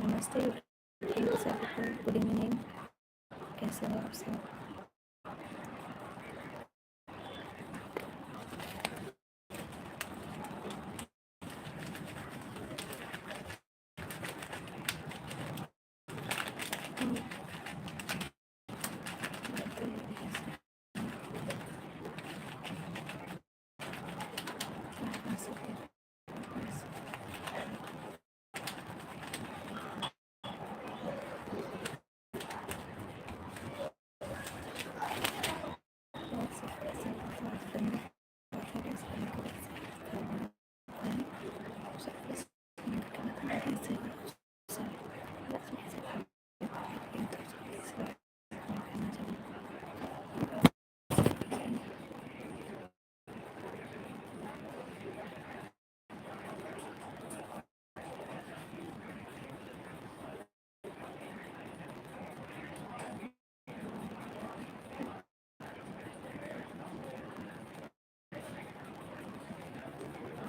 नमस्ते सबको, good evening. कैसे हो आप सब?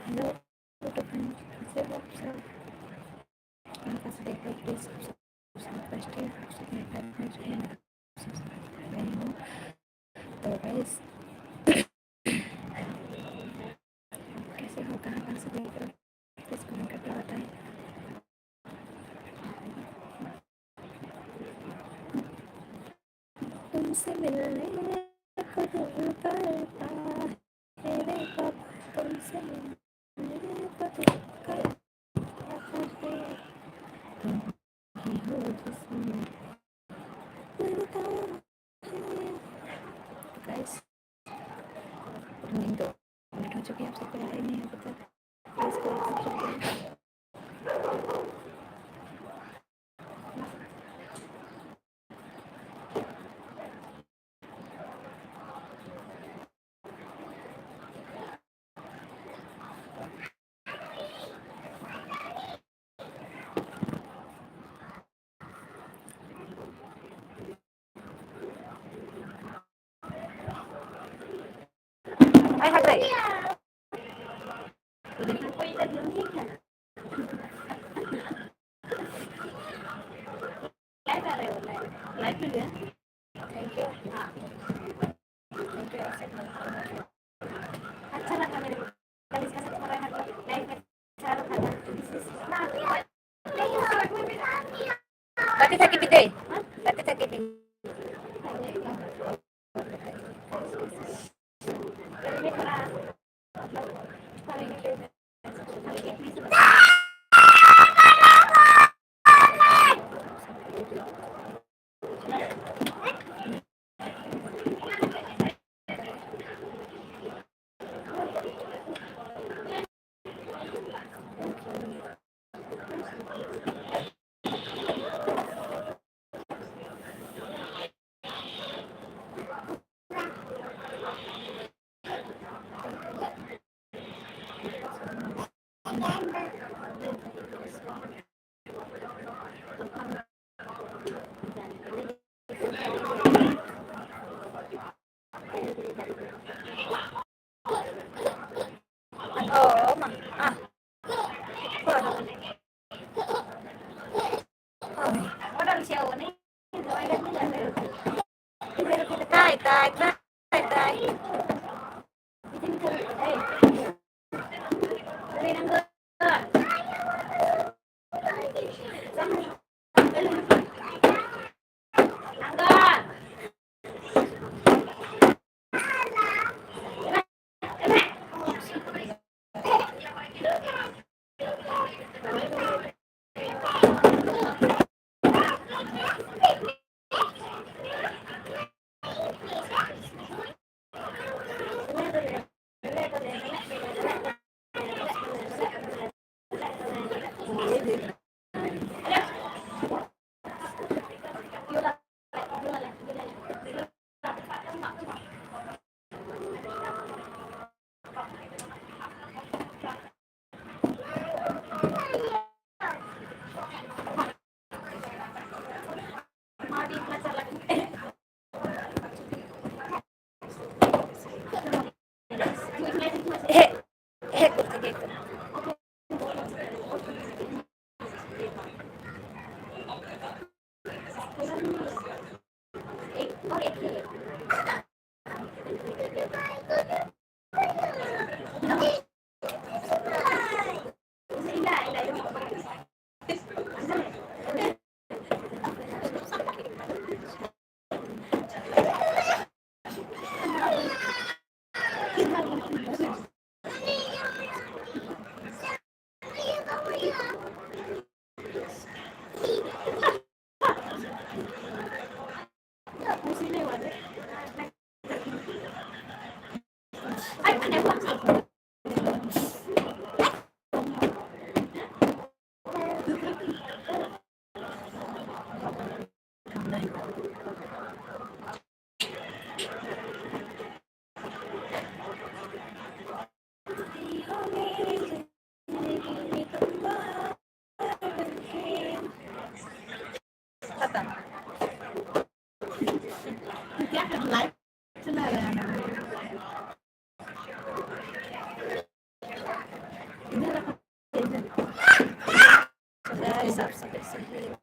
हेलो तो कैसे हो आप सब? मेरे पास देखो प्लीज फर्स्ट है तो गाइस कैसे हो, कहाँ से देख रहे हो? प्लीज कमेंट करके बताएं। तुमसे मिलने को दिल करता है रे बाबा, तुमसे मिलने को दिल करता है, तुम ही हो जिसमें मिलता है। गाइस दो मिनट हो चुके हैं, आप सबको याद ही नहीं है अभी तक। Please guys I had like life में गया। Thank you. हाँ थैंक यू अच्छा लगा मेरे को कल इसका सब पता है लाइफ में अच्छा लगा। Bakit sakit ito eh? Bakit sakit ito? Oo, ah, walang siya ni. Tay, tay, tay, tay. साफ सफाई सही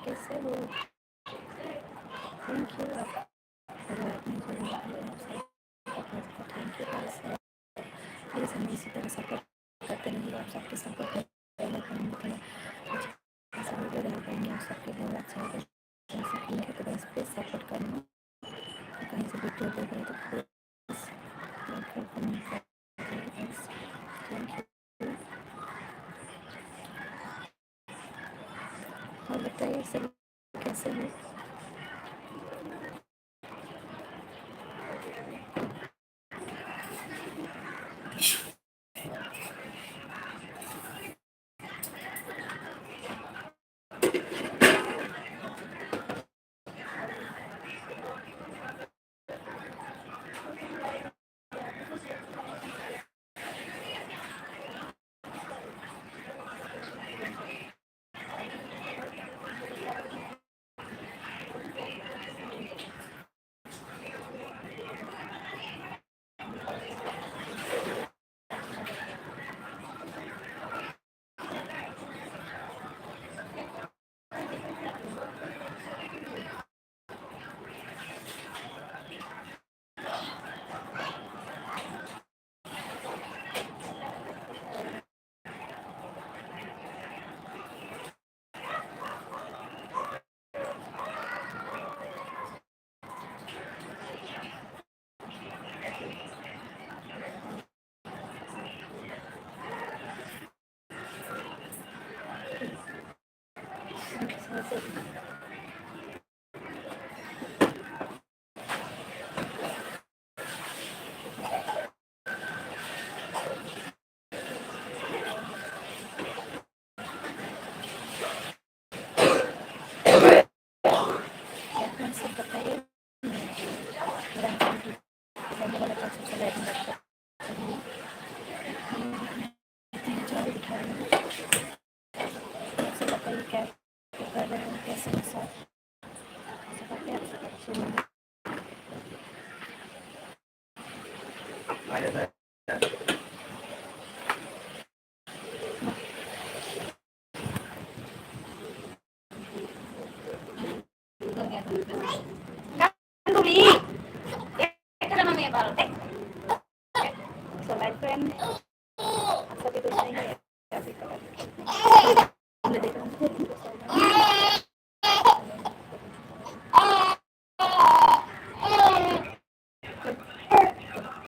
कैसे हो thank you thank you please हमें इसी तरह सपोर्ट करते रहिए आप सबके सपोर्ट ऐसा वीडियो डाल पाएंगे आप सबके बहुत अच्छा होगा लिंक है तो बस प्लीज़ सपोर्ट करना कहीं से वीडियो देख रहे तो प्लीज़ थैंक यू और बताइए सभी कैसे हो So my friend,